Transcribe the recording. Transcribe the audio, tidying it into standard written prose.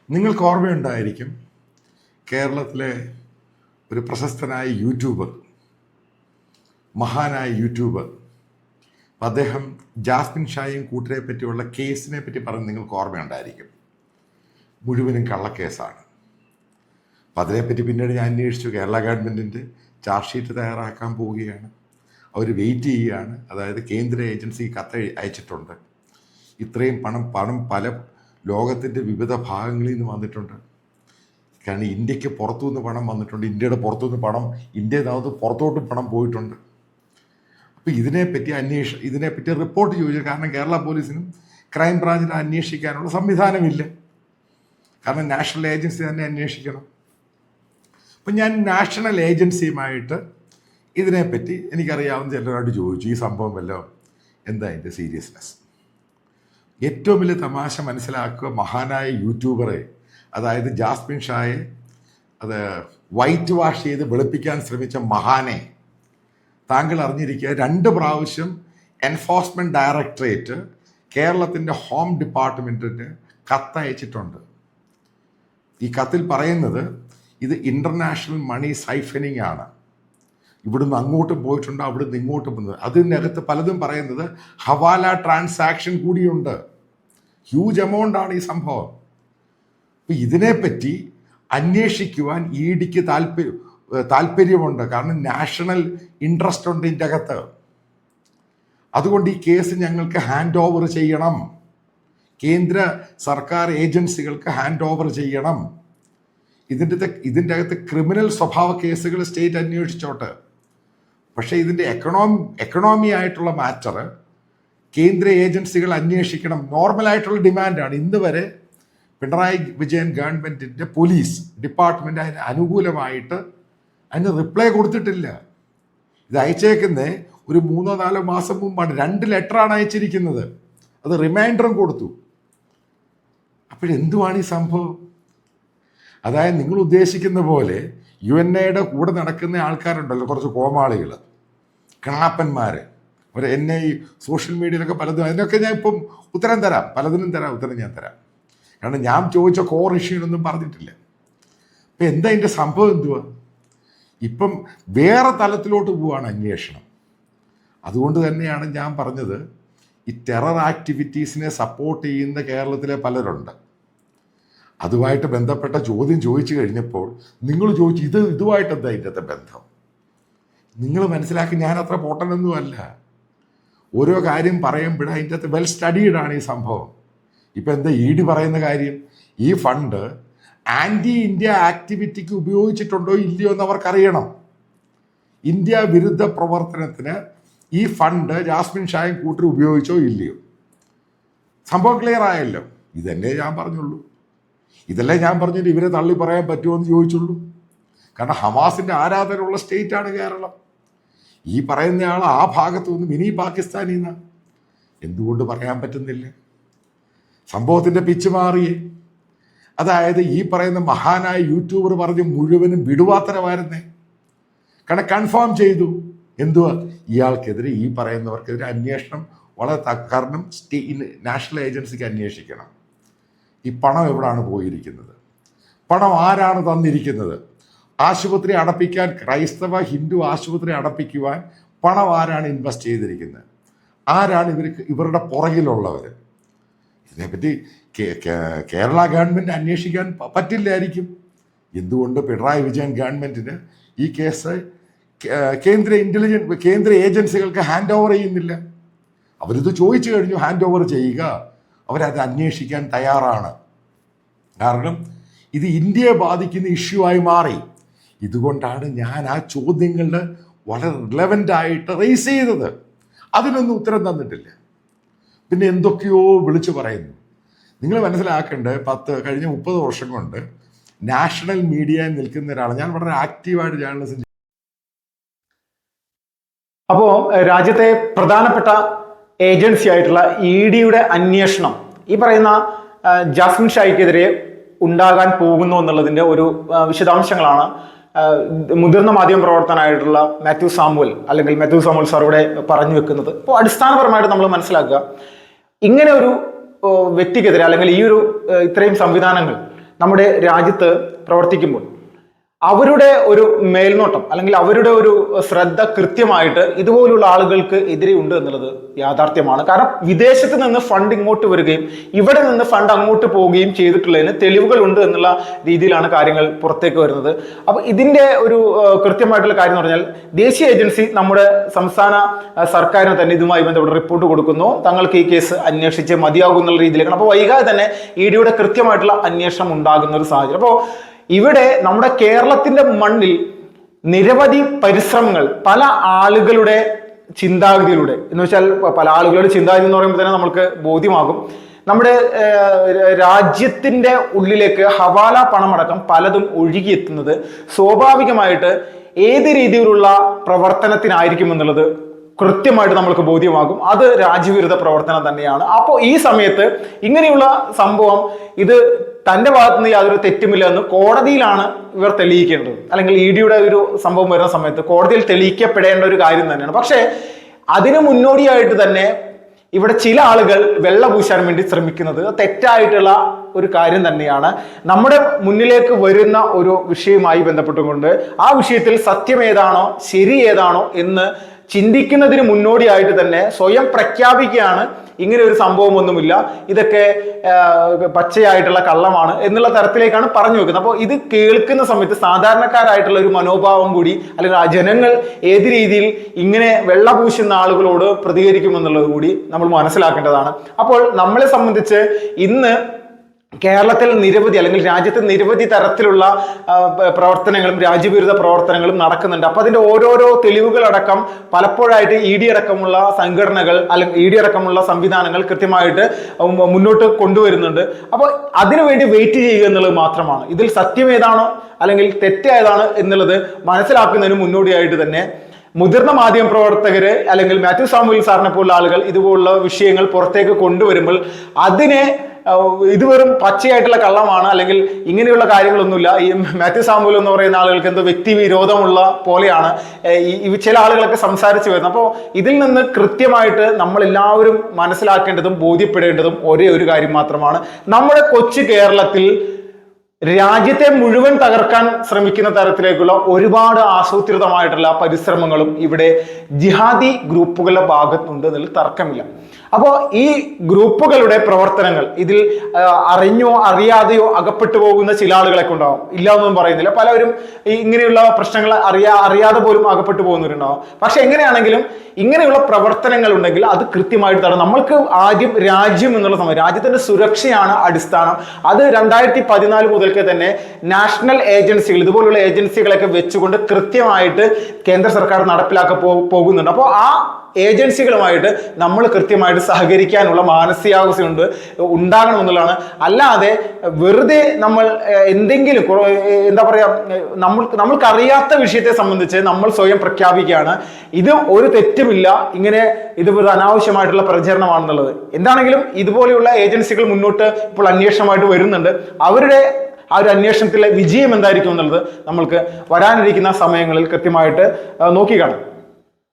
നിങ്ങൾക്ക് ഓർമ്മയുണ്ടായിരിക്കും, കേരളത്തിലെ ഒരു പ്രശസ്തനായ യൂട്യൂബർ, മഹാനായ യൂട്യൂബർ, അദ്ദേഹം ജാസ്മിൻ ഷായും കൂട്ടരെ പറ്റിയുള്ള കേസിനെ പറ്റി പറഞ്ഞ് നിങ്ങൾക്ക് ഓർമ്മയുണ്ടായിരിക്കും. മുഴുവനും കള്ളക്കേസാണ്. അപ്പം അതിനെപ്പറ്റി പിന്നീട് ഞാൻ അന്വേഷിച്ചു. കേരള ഗവൺമെൻറ്റിൻ്റെ ചാർജ് ഷീറ്റ് തയ്യാറാക്കാൻ പോവുകയാണ്. അവർ വെയിറ്റ് ചെയ്യുകയാണ്. അതായത് കേന്ദ്ര ഏജൻസി കത്ത് അയച്ചിട്ടുണ്ട്. ഇത്രയും പണം പല ലോകത്തിൻ്റെ വിവിധ ഭാഗങ്ങളിൽ നിന്ന് വന്നിട്ടുണ്ട്. കാരണം ഇന്ത്യക്ക് പുറത്തുനിന്ന് പണം വന്നിട്ടുണ്ട്, ഇന്ത്യയുടെ പുറത്തുനിന്ന് പണം, ഇന്ത്യയിനകത്ത് പുറത്തോട്ടും പണം പോയിട്ടുണ്ട്. അപ്പോൾ ഇതിനെപ്പറ്റി റിപ്പോർട്ട് ചോദിച്ചു. കാരണം കേരള പോലീസിനും ക്രൈം ബ്രാഞ്ചിനും അന്വേഷിക്കാനുള്ള സംവിധാനമില്ല. കാരണം നാഷണൽ ഏജൻസി തന്നെ അന്വേഷിക്കണം. അപ്പം ഞാൻ നാഷണൽ ഏജൻസിയുമായിട്ട് ഇതിനെപ്പറ്റി എനിക്കറിയാവുന്ന ചിലരോട് ചോദിച്ചു, ഈ സംഭവം വല്ലതും എന്താ അതിൻ്റെ സീരിയസ്നെസ്. ഏറ്റവും വലിയ തമാശ മനസ്സിലാക്കുക, മഹാനായ യൂട്യൂബറെ, അതായത് ജാസ്മിൻ ഷായെ അത് വൈറ്റ് വാഷ് ചെയ്ത് വെളുപ്പിക്കാൻ ശ്രമിച്ച മഹാനെ താങ്കൾ അറിഞ്ഞിരിക്കുക, 2 പ്രാവശ്യം എൻഫോഴ്സ്മെൻറ്റ് ഡയറക്ടറേറ്റ് കേരളത്തിൻ്റെ ഹോം ഡിപ്പാർട്ട്മെൻറ്റിന് കത്തയച്ചിട്ടുണ്ട്. ഈ കത്തിൽ പറയുന്നത് ഇത് ഇൻ്റർനാഷണൽ മണി സൈഫനിങ് ആണ്. ഇവിടുന്ന് അങ്ങോട്ടും പോയിട്ടുണ്ട്, അവിടുന്ന് ഇങ്ങോട്ടും പോകുന്നത്. അതിനകത്ത് പലതും പറയുന്നത് ഹവാല ട്രാൻസാക്ഷൻ കൂടിയുണ്ട്. ഹ്യൂജ് എമൗണ്ടാണ് ഈ സംഭവം. അപ്പം ഇതിനെപ്പറ്റി അന്വേഷിക്കുവാൻ ഇ ഡിക്ക് താല്പര്യമുണ്ട്. കാരണം നാഷണൽ ഇൻട്രസ്റ്റ് ഉണ്ട് ഇതിൻ്റെ അകത്ത്. അതുകൊണ്ട് ഈ കേസ് ഞങ്ങൾക്ക് ഹാൻഡ് ഓവർ ചെയ്യണം, കേന്ദ്ര സർക്കാർ ഏജൻസികൾക്ക് ഹാൻഡ് ഓവർ ചെയ്യണം. ഇതിൻ്റെ അകത്ത് ക്രിമിനൽ സ്വഭാവ കേസുകൾ സ്റ്റേറ്റ് അന്വേഷിച്ചോട്ടെ. പക്ഷേ ഇതിൻ്റെ എക്കണോമി ആയിട്ടുള്ള മാറ്റർ കേന്ദ്ര ഏജൻസികൾ അന്വേഷിക്കണം. നോർമലായിട്ടുള്ള ഡിമാൻഡാണ്. ഇന്ന് വരെ പിണറായി വിജയൻ ഗവൺമെൻറ്റിൻ്റെ പോലീസ് ഡിപ്പാർട്ട്മെൻറ്റ് അതിന് അനുകൂലമായിട്ട് അതിന് റിപ്ലൈ കൊടുത്തിട്ടില്ല. ഇത് അയച്ചേക്കുന്നത് ഒരു 3-4 മാസം മുമ്പാണ്. 2 ലെറ്ററാണ് അയച്ചിരിക്കുന്നത്. അത് റിമൈൻഡറും കൊടുത്തു. അപ്പോഴെന്തുവാണ് ഈ സംഭവം? അതായത് നിങ്ങൾ ഉദ്ദേശിക്കുന്ന പോലെ UNAയുടെ കൂടെ നടക്കുന്ന ആൾക്കാരുണ്ടല്ലോ, കുറച്ച് കോമാളികൾ, കണ്ണാപ്പന്മാർ, അവർ എന്നെ ഈ സോഷ്യൽ മീഡിയയിലൊക്കെ പലതും, അതിനൊക്കെ ഞാൻ ഇപ്പം ഉത്തരം തരാം, പലതിനും ഉത്തരം ഞാൻ തരാം. കാരണം ഞാൻ ചോദിച്ച കോർ ഇഷ്യൂനൊന്നും പറഞ്ഞിട്ടില്ല. അപ്പം എന്താ ഇതിൻ്റെ സംഭവം എന്തുവാ? ഇപ്പം വേറെ തലത്തിലോട്ട് പോവുകയാണ് അന്വേഷണം. അതുകൊണ്ട് തന്നെയാണ് ഞാൻ പറഞ്ഞത്, ഈ ടെറർ ആക്ടിവിറ്റീസിനെ സപ്പോർട്ട് ചെയ്യുന്ന കേരളത്തിലെ പലരുണ്ട്. അതുമായിട്ട് ബന്ധപ്പെട്ട ചോദ്യം ചോദിച്ചു കഴിഞ്ഞപ്പോൾ നിങ്ങൾ ചോദിച്ചു ഇതുമായിട്ട് എന്താ ഇതിൻ്റെ ബന്ധം? നിങ്ങൾ മനസ്സിലാക്കി, ഞാൻ അത്ര പൊട്ടനൊന്നുമല്ല. ഓരോ കാര്യം പറയുമ്പോഴും അതിൻ്റെ അകത്ത് വെൽ സ്റ്റഡീഡാണ് ഈ സംഭവം. ഇപ്പം എന്താ ED പറയുന്ന കാര്യം? ഈ ഫണ്ട് ആൻറ്റി ഇന്ത്യ ആക്ടിവിറ്റിക്ക് ഉപയോഗിച്ചിട്ടുണ്ടോ ഇല്ലയോ എന്ന് അവർക്കറിയണം. ഇന്ത്യ വിരുദ്ധ പ്രവർത്തനത്തിന് ഈ ഫണ്ട് ജാസ്മിൻ ഷായും കൂട്ടർ ഉപയോഗിച്ചോ ഇല്ലയോ? സംഭവം ക്ലിയർ ആയല്ലോ. ഇതല്ലേ ഞാൻ പറഞ്ഞുള്ളൂ. ഇതല്ലേ ഞാൻ പറഞ്ഞിട്ട് ഇവരെ തള്ളി പറയാൻ പറ്റുമോ എന്ന് ചോദിച്ചുള്ളൂ. കാരണം ഹമാസിൻ്റെ ആരാധനയുള്ള സ്റ്റേറ്റാണ് കേരളം. ഈ പറയുന്നയാൾ ആ ഭാഗത്തു നിന്ന് മിനി പാകിസ്ഥാനിൽ നിന്നാണ്. എന്തുകൊണ്ട് പറയാൻ പറ്റുന്നില്ല? സംഭവത്തിൻ്റെ പിച്ച് മാറിയേ. അതായത് ഈ പറയുന്ന മഹാനായ യൂട്യൂബർ പറഞ്ഞ് മുഴുവനും വിടുവാത്തരമായിരുന്നേ. കാരണം കൺഫേം ചെയ്തു എന്തുവാ, ഇയാൾക്കെതിരെ, ഈ പറയുന്നവർക്കെതിരെ അന്വേഷണം വളരെ കാരണം നാഷണൽ ഏജൻസിക്ക് അന്വേഷിക്കണം. ഈ പണം എവിടെയാണ് പോയിരിക്കുന്നത്? പണം ആരാണ് തന്നിരിക്കുന്നത്? ആശുപത്രി അടപ്പിക്കാൻ, ക്രൈസ്തവ ഹിന്ദു ആശുപത്രി അടപ്പിക്കുവാൻ പണം ആരാണ് ഇൻവെസ്റ്റ് ചെയ്തിരിക്കുന്നത്? ആരാണ് ഇവരുടെ പുറകിലുള്ളവർ? ഇതിനെപ്പറ്റി കേരള ഗവൺമെൻറ് അന്വേഷിക്കാൻ പറ്റില്ലായിരിക്കും. എന്തുകൊണ്ട് പിണറായി വിജയൻ ഗവൺമെൻറ്റിന് ഈ കേസ് കേന്ദ്ര ഏജൻസികൾക്ക് ഹാൻഡ് ഓവർ ചെയ്യുന്നില്ല? അവരിത് ചോദിച്ചു കഴിഞ്ഞു, ഹാൻഡ് ഓവർ ചെയ്യുക. അവരത് അന്വേഷിക്കാൻ തയ്യാറാണ്. കാരണം ഇത് ഇന്ത്യയെ ബാധിക്കുന്ന ഇഷ്യൂ ആയി മാറി. ഇതുകൊണ്ടാണ് ഞാൻ ആ ചോദ്യങ്ങളുടെ വളരെ റിലവൻ്റ് ആയിട്ട് റേസ് ചെയ്തത്. അതിനൊന്നും ഉത്തരം തന്നിട്ടില്ല. പിന്നെ എന്തൊക്കെയോ വിളിച്ചു പറയുന്നു. നിങ്ങൾ മനസ്സിലാക്കേണ്ടത്, കഴിഞ്ഞ 30 വർഷം കൊണ്ട് നാഷണൽ മീഡിയയിൽ നിൽക്കുന്ന ഒരാൾ. ഞാൻ വളരെ ആക്റ്റീവായിട്ട് ജേർണലിസം. അപ്പോൾ രാജ്യത്തെ പ്രധാനപ്പെട്ട ഏജൻസി ആയിട്ടുള്ള EDയുടെ അന്വേഷണം ഈ പറയുന്ന ജാസ്മിൻ ഷായ്ക്കെതിരെ ഉണ്ടാകാൻ പോകുന്നു എന്നുള്ളതിന്റെ ഒരു വിശദാംശങ്ങളാണ് മുതിർന്ന മാധ്യമ പ്രവർത്തകനായിട്ടുള്ള മാത്യു സാമുവൽ സാർ ഇവിടെ പറഞ്ഞു വെക്കുന്നത്. അപ്പോൾ അടിസ്ഥാനപരമായിട്ട് നമ്മൾ മനസ്സിലാക്കുക, ഇങ്ങനെ ഒരു വ്യക്തിക്കെതിരെ അല്ലെങ്കിൽ ഈ ഒരു ഇത്രയും സംവിധാനങ്ങൾ നമ്മുടെ രാജ്യത്ത് പ്രവർത്തിക്കുമ്പോൾ അവരുടെ ഒരു മേൽനോട്ടം അല്ലെങ്കിൽ അവരുടെ ഒരു ശ്രദ്ധ കൃത്യമായിട്ട് ഇതുപോലുള്ള ആളുകൾക്ക് എതിരെ ഉണ്ട് എന്നുള്ളത് യാഥാർത്ഥ്യമാണ്. കാരണം വിദേശത്ത് നിന്ന് ഫണ്ട് ഇങ്ങോട്ട് വരികയും ഇവിടെ നിന്ന് ഫണ്ട് അങ്ങോട്ട് പോവുകയും ചെയ്തിട്ടുള്ളതിന് തെളിവുകൾ ഉണ്ട് എന്നുള്ള രീതിയിലാണ് കാര്യങ്ങൾ പുറത്തേക്ക് വരുന്നത്. അപ്പൊ ഇതിന്റെ ഒരു കൃത്യമായിട്ടുള്ള കാര്യം എന്ന് പറഞ്ഞാൽ ദേശീയ ഏജൻസി നമ്മുടെ സംസ്ഥാന സർക്കാരിന് തന്നെ ഇതുമായി ബന്ധപ്പെട്ട് റിപ്പോർട്ട് കൊടുക്കുന്നു. തങ്ങൾക്ക് ഈ കേസ് അന്വേഷിച്ച് മതിയാകും എന്നുള്ള രീതിയിലേക്കാണ്. അപ്പോൾ വൈകാതെ തന്നെ ഇഡിയുടെ കൃത്യമായിട്ടുള്ള അന്വേഷണം ഉണ്ടാകുന്ന ഒരു സാഹചര്യം. അപ്പോൾ ഇവിടെ നമ്മുടെ കേരളത്തിന്റെ മണ്ണിൽ നിരവധി പരിശ്രമങ്ങൾ പല ആളുകളുടെ ചിന്താഗതിയിലൂടെ എന്ന് വെച്ചാൽ പല ആളുകളുടെ ചിന്താഗതി എന്ന് പറയുമ്പോൾ തന്നെ നമുക്ക് ബോധ്യമാകും. നമ്മുടെ രാജ്യത്തിന്റെ ഉള്ളിലേക്ക് ഹവാല പണമടക്കം പലതും ഒഴുകിയെത്തുന്നത് സ്വാഭാവികമായിട്ട് ഏത് രീതിയിലുള്ള പ്രവർത്തനത്തിനായിരിക്കും എന്നുള്ളത് കൃത്യമായിട്ട് നമ്മൾക്ക് ബോധ്യമാകും. അത് രാജ്യവിരുദ്ധ പ്രവർത്തനം തന്നെയാണ്. അപ്പോൾ ഈ സമയത്ത് ഇങ്ങനെയുള്ള സംഭവം ഇത് തന്റെ ഭാഗത്ത് നിന്ന് യാതൊരു തെറ്റുമില്ല എന്ന് കോടതിയിലാണ് ഇവർ തെളിയിക്കേണ്ടത്. അല്ലെങ്കിൽ ഇഡിയുടെ ഒരു സംഭവം വരുന്ന സമയത്ത് കോടതിയിൽ തെളിയിക്കപ്പെടേണ്ട ഒരു കാര്യം തന്നെയാണ്. പക്ഷേ അതിന് മുന്നോടിയായിട്ട് തന്നെ ഇവിടെ ചില ആളുകൾ വെള്ള പൂശാൻ വേണ്ടി ശ്രമിക്കുന്നത് തെറ്റായിട്ടുള്ള ഒരു കാര്യം തന്നെയാണ്. നമ്മുടെ മുന്നിലേക്ക് വരുന്ന ഒരു വിഷയവുമായി ബന്ധപ്പെട്ടുകൊണ്ട് ആ വിഷയത്തിൽ സത്യം ഏതാണോ ശരി ഏതാണോ എന്ന് ചിന്തിക്കുന്നതിന് മുന്നോടിയായിട്ട് തന്നെ സ്വയം പ്രഖ്യാപിക്കുകയാണ് ഇങ്ങനെ ഒരു സംഭവമൊന്നുമില്ല, ഇതൊക്കെ പച്ചയായിട്ടുള്ള കള്ളമാണ് എന്നുള്ള തരത്തിലേക്കാണ് പറഞ്ഞു വെക്കുന്നത്. അപ്പോൾ ഇത് കേൾക്കുന്ന സമയത്ത് സാധാരണക്കാരായിട്ടുള്ള ഒരു മനോഭാവം കൂടി അല്ലെങ്കിൽ ആ ജനങ്ങൾ ഏത് രീതിയിൽ ഇങ്ങനെ വെള്ളപൂശുന്ന ആളുകളോട് പ്രതികരിക്കുമെന്നുള്ളത് കൂടി നമ്മൾ മനസ്സിലാക്കേണ്ടതാണ്. അപ്പോൾ നമ്മളെ സംബന്ധിച്ച് ഇന്ന് കേരളത്തിൽ നിരവധി അല്ലെങ്കിൽ രാജ്യത്ത് നിരവധി തരത്തിലുള്ള പ്രവർത്തനങ്ങളും രാജ്യവിരുദ്ധ പ്രവർത്തനങ്ങളും നടക്കുന്നുണ്ട്. അപ്പൊ അതിന്റെ ഓരോരോ തെളിവുകളടക്കം പലപ്പോഴായിട്ട് ഇഡി അടക്കമുള്ള സംഘടനകൾ അല്ലെങ്കിൽ ഇഡി അടക്കമുള്ള സംവിധാനങ്ങൾ കൃത്യമായിട്ട് മുന്നോട്ട് കൊണ്ടുവരുന്നുണ്ട്. അപ്പോൾ അതിനുവേണ്ടി വെയിറ്റ് ചെയ്യുക എന്നുള്ളത് മാത്രമാണ്. ഇതിൽ സത്യം ഏതാണോ അല്ലെങ്കിൽ തെറ്റേതാണ് എന്നുള്ളത് മനസ്സിലാക്കുന്നതിന് മുന്നോടിയായിട്ട് തന്നെ മുതിർന്ന മാധ്യമ പ്രവർത്തകര് അല്ലെങ്കിൽ മാത്യു സാമുവൽ സാറിനെ പോലുള്ള ആളുകൾ ഇതുപോലുള്ള വിഷയങ്ങൾ പുറത്തേക്ക് കൊണ്ടുവരുമ്പോൾ അതിനെ ഇത് വെറും പച്ചയായിട്ടുള്ള കള്ളമാണ് അല്ലെങ്കിൽ ഇങ്ങനെയുള്ള കാര്യങ്ങളൊന്നുമില്ല, ഈ മാത്യു സാമുവൽ എന്ന് പറയുന്ന ആളുകൾക്ക് എന്തോ വ്യക്തി വിരോധമുള്ള പോലെയാണ് ഈ ചില ആളുകളൊക്കെ സംസാരിച്ചു വരുന്നത്. അപ്പോൾ ഇതിൽ നിന്ന് കൃത്യമായിട്ട് നമ്മൾ എല്ലാവരും മനസ്സിലാക്കേണ്ടതും ബോധ്യപ്പെടേണ്ടതും ഒരേ ഒരു കാര്യം മാത്രമാണ്. നമ്മുടെ കൊച്ചു കേരളത്തിൽ രാജ്യത്തെ മുഴുവൻ തകർക്കാൻ ശ്രമിക്കുന്ന തരത്തിലേക്കുള്ള ഒരുപാട് ആസൂത്രിതമായിട്ടുള്ള പരിശ്രമങ്ങളും ഇവിടെ ജിഹാദി ഗ്രൂപ്പുകളുടെ ഭാഗത്തുണ്ട് എന്നതിൽ തർക്കമില്ല. അപ്പോൾ ഈ ഗ്രൂപ്പുകളുടെ പ്രവർത്തനങ്ങൾ ഇതിൽ അറിഞ്ഞോ അറിയാതെയോ അകപ്പെട്ടു പോകുന്ന ചില ആളുകളൊക്കെ ഉണ്ടാവും, ഇല്ല എന്നൊന്നും പറയുന്നില്ല. പലരും ഇങ്ങനെയുള്ള പ്രശ്നങ്ങൾ അറിയാതെ പോലും അകപ്പെട്ടു പോകുന്നവരുണ്ടാവും. പക്ഷെ എങ്ങനെയാണെങ്കിലും ഇങ്ങനെയുള്ള പ്രവർത്തനങ്ങൾ ഉണ്ടെങ്കിൽ അത് കൃത്യമായിട്ട് തടയും. നമ്മൾക്ക് ആദ്യം രാജ്യം എന്നുള്ള സമയം രാജ്യത്തിന്റെ സുരക്ഷയാണ് അടിസ്ഥാനം. അത് 2014 മുതൽക്ക് തന്നെ നാഷണൽ ഏജൻസികൾ ഇതുപോലുള്ള ഏജൻസികളൊക്കെ വെച്ചുകൊണ്ട് കൃത്യമായിട്ട് കേന്ദ്ര സർക്കാർ നടപ്പിലാക്കാൻ പോകുന്നുണ്ട്. അപ്പോൾ ആ ഏജൻസികളുമായിട്ട് നമ്മൾ കൃത്യമായിട്ട് സഹകരിക്കാനുള്ള മാനസികാവസ്ഥ ഉണ്ടാകണമെന്നുള്ളതാണ്. അല്ലാതെ വെറുതെ നമ്മൾ എന്തെങ്കിലും എന്താ പറയാ നമ്മൾക്കറിയാത്ത വിഷയത്തെ സംബന്ധിച്ച് നമ്മൾ സ്വയം പ്രഖ്യാപിക്കുകയാണ് ഇത് ഒരു തെറ്റുമില്ല, ഇങ്ങനെ ഇത് ഒരു അനാവശ്യമായിട്ടുള്ള പ്രചരണമാണെന്നുള്ളത്. എന്താണെങ്കിലും ഇതുപോലെയുള്ള ഏജൻസികൾ മുന്നോട്ട് ഇപ്പോൾ അന്വേഷണമായിട്ട് വരുന്നുണ്ട്. അവരുടെ ആ ഒരു അന്വേഷണത്തിലെ വിജയം എന്തായിരിക്കും എന്നുള്ളത് നമ്മൾക്ക് വരാനിരിക്കുന്ന സമയങ്ങളിൽ കൃത്യമായിട്ട് നോക്കി കാണാം.